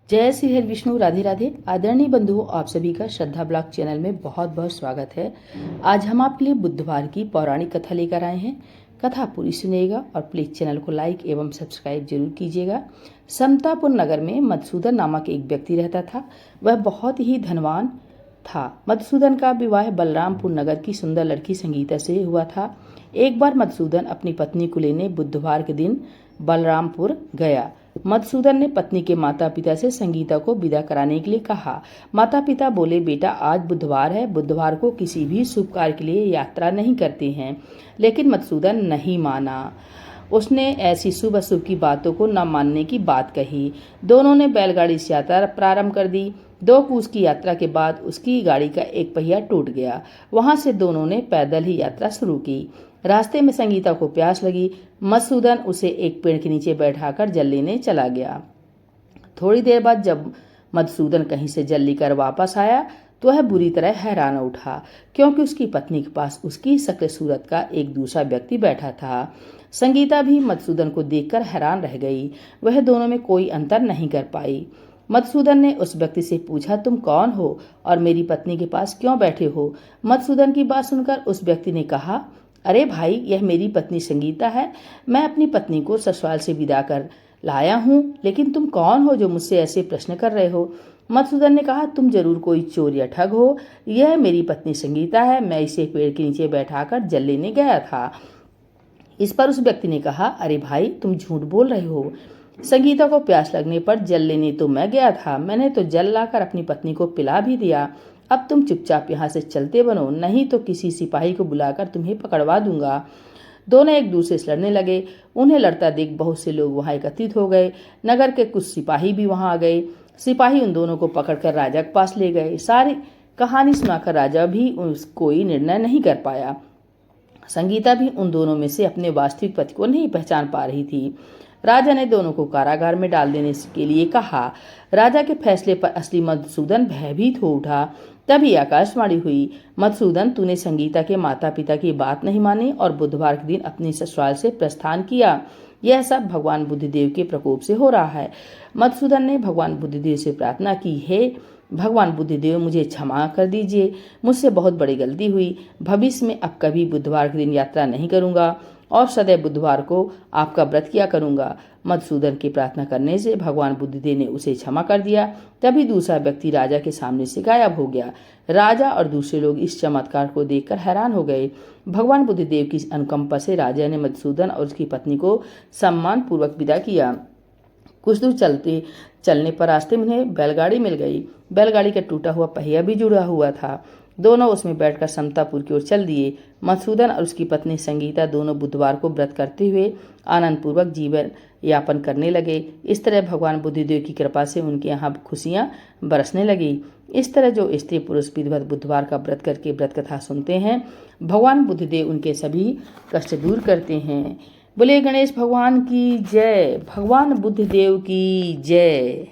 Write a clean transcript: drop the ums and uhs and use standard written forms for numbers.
जय श्री हरि विष्णु, राधे राधे। आदरणीय बंधुओं, आप सभी का श्रद्धा ब्लॉग चैनल में बहुत बहुत स्वागत है। आज हम आपके लिए बुधवार की पौराणिक कथा लेकर आए हैं। कथा पूरी सुनिएगा और प्लीज चैनल को लाइक एवं सब्सक्राइब जरूर कीजिएगा। समतापुर नगर में मधुसूदन नामक एक व्यक्ति रहता था। वह बहुत ही धनवान था। मधुसूदन का विवाह बलरामपुर नगर की सुंदर लड़की संगीता से हुआ था। एक बार मधुसूदन अपनी पत्नी को लेने बुधवार के दिन बलरामपुर गया। मधुसूदन ने पत्नी के माता पिता से संगीता को विदा कराने के लिए कहा। माता पिता बोले, बेटा आज बुधवार है, बुधवार को किसी भी शुभ कार्य के लिए यात्रा नहीं करते हैं। लेकिन मधुसूदन नहीं माना। उसने ऐसी शुभ अशुभ की बातों को न मानने की बात कही। दोनों ने बैलगाड़ी से यात्रा प्रारंभ कर दी। 2 कोस की यात्रा के बाद उसकी गाड़ी का एक पहिया टूट गया। वहां से दोनों ने पैदल ही यात्रा शुरू की। रास्ते में संगीता को प्यास लगी। मधुसूदन उसे एक पेड़ के नीचे बैठाकर जल लेने चला गया। थोड़ी देर बाद जब मधुसूदन कहीं से जल लेकर वापस आया तो वह बुरी तरह हैरान उठा, क्योंकि उसकी पत्नी के पास उसकी शक्ल सूरत का एक दूसरा व्यक्ति बैठा था। संगीता भी मधुसूदन को देखकर हैरान रह गई। वह दोनों में कोई अंतर नहीं कर पाई। मधुसूदन ने उस व्यक्ति से पूछा, तुम कौन हो और मेरी पत्नी के पास क्यों बैठे हो? मधुसूदन की बात सुनकर उस व्यक्ति ने कहा, अरे भाई, यह मेरी पत्नी संगीता है। मैं अपनी पत्नी को ससुराल से विदा कर लाया हूँ, लेकिन तुम कौन हो जो मुझसे ऐसे प्रश्न कर रहे हो? मधुसूदन ने कहा, तुम जरूर कोई चोर या ठग हो। यह मेरी पत्नी संगीता है। मैं इसे पेड़ के नीचे बैठाकर जल लेने गया था। इस पर उस व्यक्ति ने कहा, अरे भाई, तुम झूठ बोल रहे हो। संगीता को प्यास लगने पर जल लेने तो मैं गया था। मैंने तो जल लाकर अपनी पत्नी को पिला भी दिया। अब तुम चुपचाप यहाँ से चलते बनो, नहीं तो किसी सिपाही को बुलाकर तुम्हें पकड़वा दूंगा। दोनों एक दूसरे से लड़ने लगे। उन्हें लड़ता देख बहुत से लोग वहां एकत्रित हो गए। नगर के कुछ सिपाही भी वहां आ गए। सिपाही उन दोनों को पकड़कर राजा के पास ले गए। सारी कहानी सुनाकर राजा भी कोई निर्णय नहीं कर पाया। संगीता भी उन दोनों में से अपने वास्तविक पति को नहीं पहचान पा रही थी। राजा ने दोनों को कारागार में डाल देने के लिए कहा। राजा के फैसले पर असली मधुसूदन भयभीत हो उठा। तभी आकाशवाणी हुई, मधुसूदन, तूने संगीता के माता पिता की बात नहीं मानी और बुधवार के दिन अपनी ससुराल से प्रस्थान किया। यह सब भगवान बुद्धदेव के प्रकोप से हो रहा है। मधुसूदन ने भगवान बुद्धदेव से प्रार्थना की, हे भगवान बुद्धदेव, मुझे क्षमा कर दीजिए। मुझसे बहुत बड़ी गलती हुई। भविष्य में अब कभी बुधवार के दिन यात्रा नहीं करूंगा और सदैव बुधवार को आपका व्रत किया करूंगा। मधुसूदन की प्रार्थना करने से भगवान बुद्धदेव ने उसे क्षमा कर दिया। तभी दूसरा व्यक्ति राजा के सामने से गायब हो गया। राजा और दूसरे लोग इस चमत्कार को देखकर हैरान हो गए। भगवान बुद्धदेव की अनुकंपा से राजा ने मधुसूदन और उसकी पत्नी को सम्मान पूर्वक विदा किया। कुछ दूर चलने पर रास्ते में उन्हें बैलगाड़ी मिल गई। बैलगाड़ी का टूटा हुआ पहिया भी जुड़ा हुआ था। दोनों उसमें बैठकर समतापुर की ओर चल दिए। मधुसूदन और उसकी पत्नी संगीता दोनों बुधवार को व्रत करते हुए आनंद पूर्वक जीवन यापन करने लगे। इस तरह भगवान बुद्धदेव की कृपा से उनके यहाँ खुशियाँ बरसने लगी। इस तरह जो स्त्री पुरुष विधिवत बुधवार का व्रत करके व्रत कथा सुनते हैं, भगवान बुद्धदेव उनके सभी कष्ट दूर करते हैं। बोले गणेश भगवान की जय, भगवान बुद्धदेव की जय।